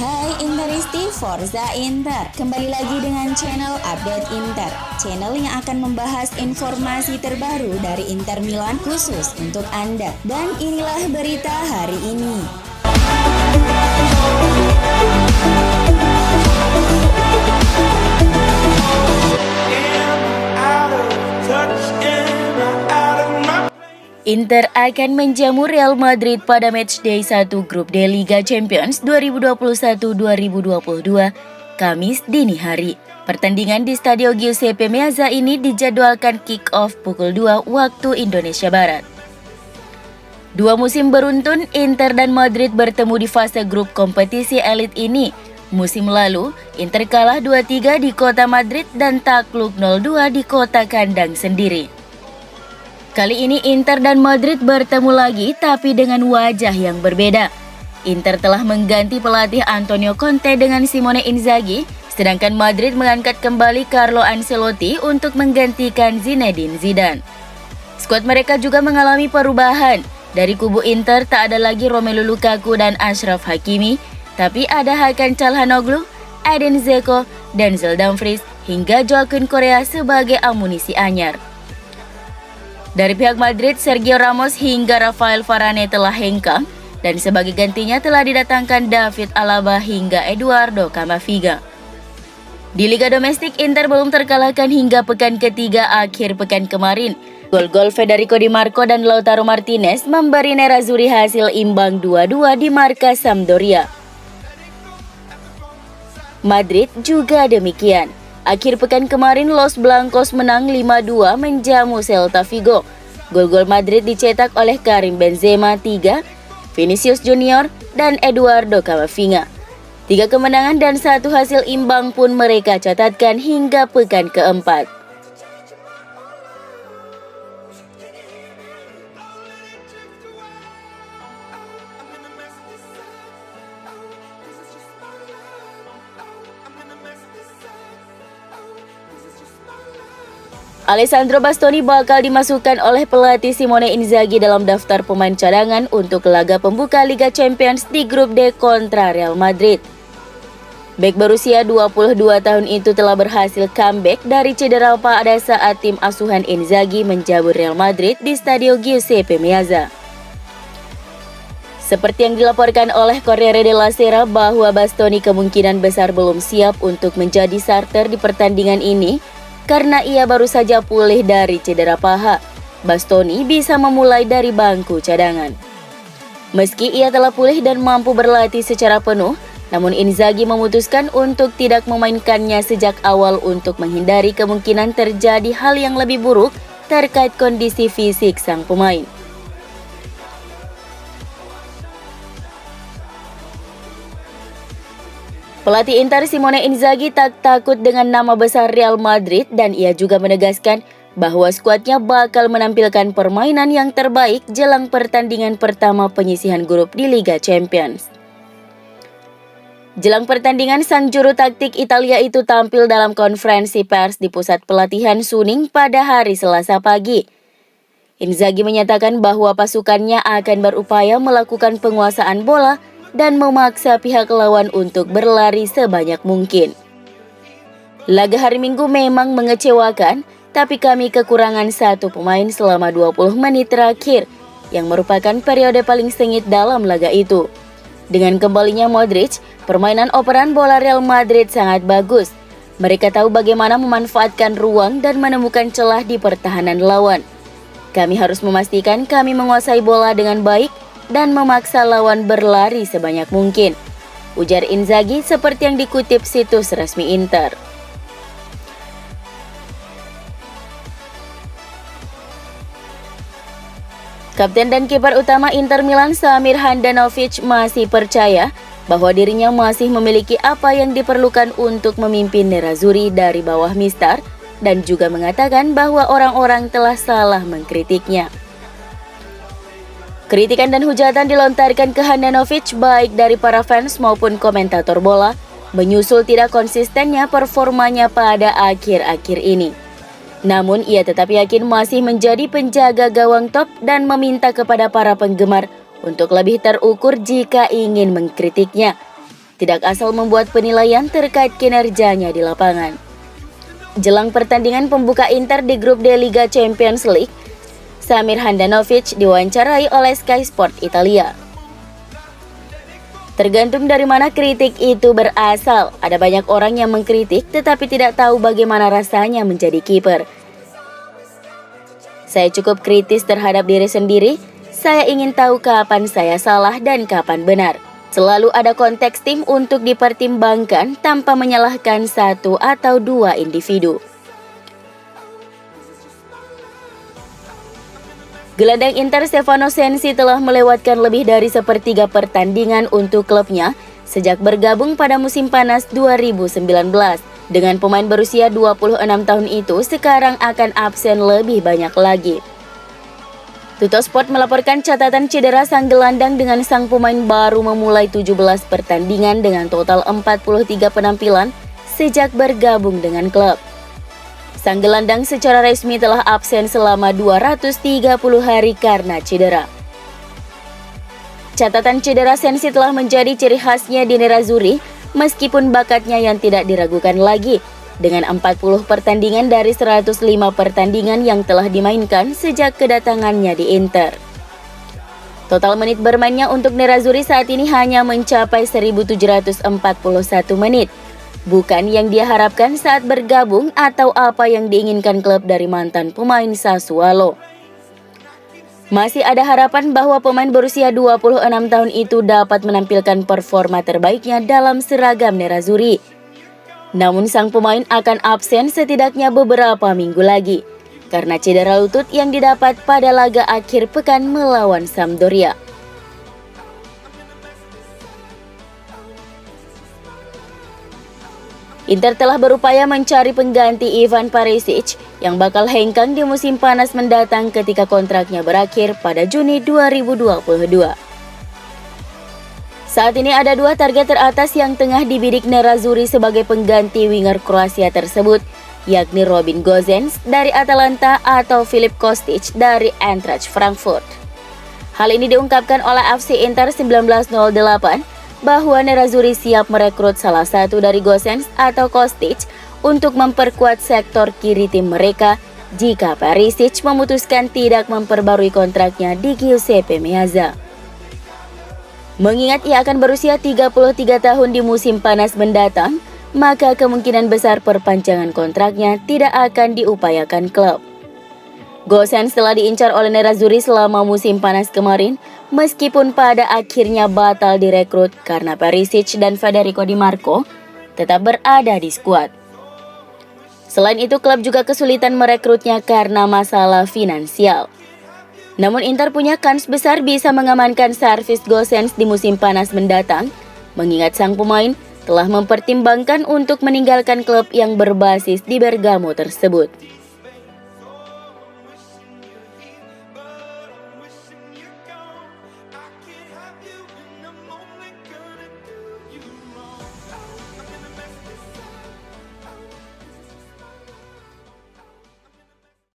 Hai Interisti, Forza Inter. Kembali lagi dengan channel Update Inter, channel yang akan membahas informasi terbaru dari Inter Milan khusus untuk Anda. Dan inilah berita hari ini. Inter akan menjamu Real Madrid pada matchday 1 grup D Liga Champions 2021-2022 Kamis dini hari. Pertandingan di Stadio Giuseppe Meazza ini dijadwalkan kick-off pukul 2 waktu Indonesia Barat. Dua musim beruntun, Inter dan Madrid bertemu di fase grup kompetisi elit ini. Musim lalu, Inter kalah 2-3 di kota Madrid dan takluk 0-2 di kota kandang sendiri. Kali ini Inter dan Madrid bertemu lagi tapi dengan wajah yang berbeda. Inter telah mengganti pelatih Antonio Conte dengan Simone Inzaghi, sedangkan Madrid mengangkat kembali Carlo Ancelotti untuk menggantikan Zinedine Zidane. Skuad mereka juga mengalami perubahan. Dari kubu Inter tak ada lagi Romelu Lukaku dan Achraf Hakimi, tapi ada Hakan Calhanoglu, Edin Dzeko, Denzel Dumfries, hingga Joaquin Correa sebagai amunisi anyar. Dari pihak Madrid, Sergio Ramos hingga Rafael Varane telah hengkang dan sebagai gantinya telah didatangkan David Alaba hingga Eduardo Camavinga. Di Liga Domestik, Inter belum terkalahkan hingga pekan ketiga akhir pekan kemarin. Gol-gol Federico Di Marco dan Lautaro Martinez memberi Nerazzurri hasil imbang 2-2 di markas Sampdoria. Madrid juga demikian. Akhir pekan kemarin Los Blancos menang 5-2 menjamu Celta Vigo. Gol-gol Madrid dicetak oleh Karim Benzema 3, Vinicius Junior, dan Eduardo Camavinga. 3 kemenangan dan 1 hasil imbang pun mereka catatkan hingga pekan keempat. Alessandro Bastoni bakal dimasukkan oleh pelatih Simone Inzaghi dalam daftar pemain cadangan untuk laga pembuka Liga Champions di grup D kontra Real Madrid. Bek berusia 22 tahun itu telah berhasil comeback dari cedera pada saat tim asuhan Inzaghi menjamu Real Madrid di Stadio Giuseppe Meazza. Seperti yang dilaporkan oleh Corriere della Sera bahwa Bastoni kemungkinan besar belum siap untuk menjadi starter di pertandingan ini, karena ia baru saja pulih dari cedera paha. Bastoni bisa memulai dari bangku cadangan. Meski ia telah pulih dan mampu berlatih secara penuh, namun Inzaghi memutuskan untuk tidak memainkannya sejak awal untuk menghindari kemungkinan terjadi hal yang lebih buruk terkait kondisi fisik sang pemain. Pelatih Inter Simone Inzaghi tak takut dengan nama besar Real Madrid dan ia juga menegaskan bahwa skuadnya bakal menampilkan permainan yang terbaik jelang pertandingan pertama penyisihan grup di Liga Champions. Jelang pertandingan, sang juru taktik Italia itu tampil dalam konferensi pers di pusat pelatihan Suning pada hari Selasa pagi. Inzaghi menyatakan bahwa pasukannya akan berupaya melakukan penguasaan bola dan memaksa pihak lawan untuk berlari sebanyak mungkin. Laga hari Minggu memang mengecewakan, tapi kami kekurangan 1 pemain selama 20 menit terakhir, yang merupakan periode paling sengit dalam laga itu. Dengan kembalinya Modric, permainan operan bola Real Madrid sangat bagus. Mereka tahu bagaimana memanfaatkan ruang dan menemukan celah di pertahanan lawan. Kami harus memastikan kami menguasai bola dengan baik dan memaksa lawan berlari sebanyak mungkin, ujar Inzaghi seperti yang dikutip situs resmi Inter. Kapten dan kiper utama Inter Milan Samir Handanovic masih percaya bahwa dirinya masih memiliki apa yang diperlukan untuk memimpin Nerazzurri dari bawah Mistar dan juga mengatakan bahwa orang-orang telah salah mengkritiknya. Kritikan dan hujatan dilontarkan ke Handanovic baik dari para fans maupun komentator bola, menyusul tidak konsistennya performanya pada akhir-akhir ini. Namun ia tetap yakin masih menjadi penjaga gawang top dan meminta kepada para penggemar untuk lebih terukur jika ingin mengkritiknya. tidak asal membuat penilaian terkait kinerjanya di lapangan. Jelang pertandingan pembuka Inter di grup D Liga Champions League, Samir Handanovic diwawancarai oleh Sky Sport Italia. Tergantung dari mana kritik itu berasal, ada banyak orang yang mengkritik tetapi tidak tahu bagaimana rasanya menjadi kiper. Saya cukup kritis terhadap diri sendiri, saya ingin tahu kapan saya salah dan kapan benar. Selalu ada konteks tim untuk dipertimbangkan tanpa menyalahkan satu atau dua individu. Gelandang Inter Stefano Sensi telah melewatkan lebih dari sepertiga pertandingan untuk klubnya sejak bergabung pada musim panas 2019. Dengan pemain berusia 26 tahun itu sekarang akan absen lebih banyak lagi. Tuttosport melaporkan catatan cedera sang gelandang dengan sang pemain baru memulai 17 pertandingan dengan total 43 penampilan sejak bergabung dengan klub. Sang gelandang secara resmi telah absen selama 230 hari karena cedera. Catatan cedera Sensi telah menjadi ciri khasnya di Nerazzurri meskipun bakatnya yang tidak diragukan lagi. Dengan 40 pertandingan dari 105 pertandingan yang telah dimainkan sejak kedatangannya di Inter. Total menit bermainnya untuk Nerazzurri saat ini hanya mencapai 1.741 menit. Bukan yang dia harapkan saat bergabung atau apa yang diinginkan klub dari mantan pemain Sassuolo. Masih ada harapan bahwa pemain berusia 26 tahun itu dapat menampilkan performa terbaiknya dalam seragam Nerazzurri. Namun sang pemain akan absen setidaknya beberapa minggu lagi karena cedera lutut yang didapat pada laga akhir pekan melawan Sampdoria. Inter telah berupaya mencari pengganti Ivan Perisic yang bakal hengkang di musim panas mendatang ketika kontraknya berakhir pada Juni 2022. Saat ini ada dua target teratas yang tengah dibidik Nerazzurri sebagai pengganti winger Kroasia tersebut, yakni Robin Gosens dari Atalanta atau Filip Kostic dari Eintracht Frankfurt. Hal ini diungkapkan oleh FC Inter 1908 bahwa Nerazzurri siap merekrut salah satu dari Gosens atau Kostic untuk memperkuat sektor kiri tim mereka jika Perisic memutuskan tidak memperbarui kontraknya di Giuseppe Meazza. Mengingat ia akan berusia 33 tahun di musim panas mendatang, maka kemungkinan besar perpanjangan kontraknya tidak akan diupayakan klub. Gosens telah diincar oleh Nerazzurri selama musim panas kemarin, meskipun pada akhirnya batal direkrut karena Perisic dan Federico Di Marco tetap berada di skuad. Selain itu, klub juga kesulitan merekrutnya karena masalah finansial. Namun Inter punya kans besar bisa mengamankan servis Gosens di musim panas mendatang, mengingat sang pemain telah mempertimbangkan untuk meninggalkan klub yang berbasis di Bergamo tersebut.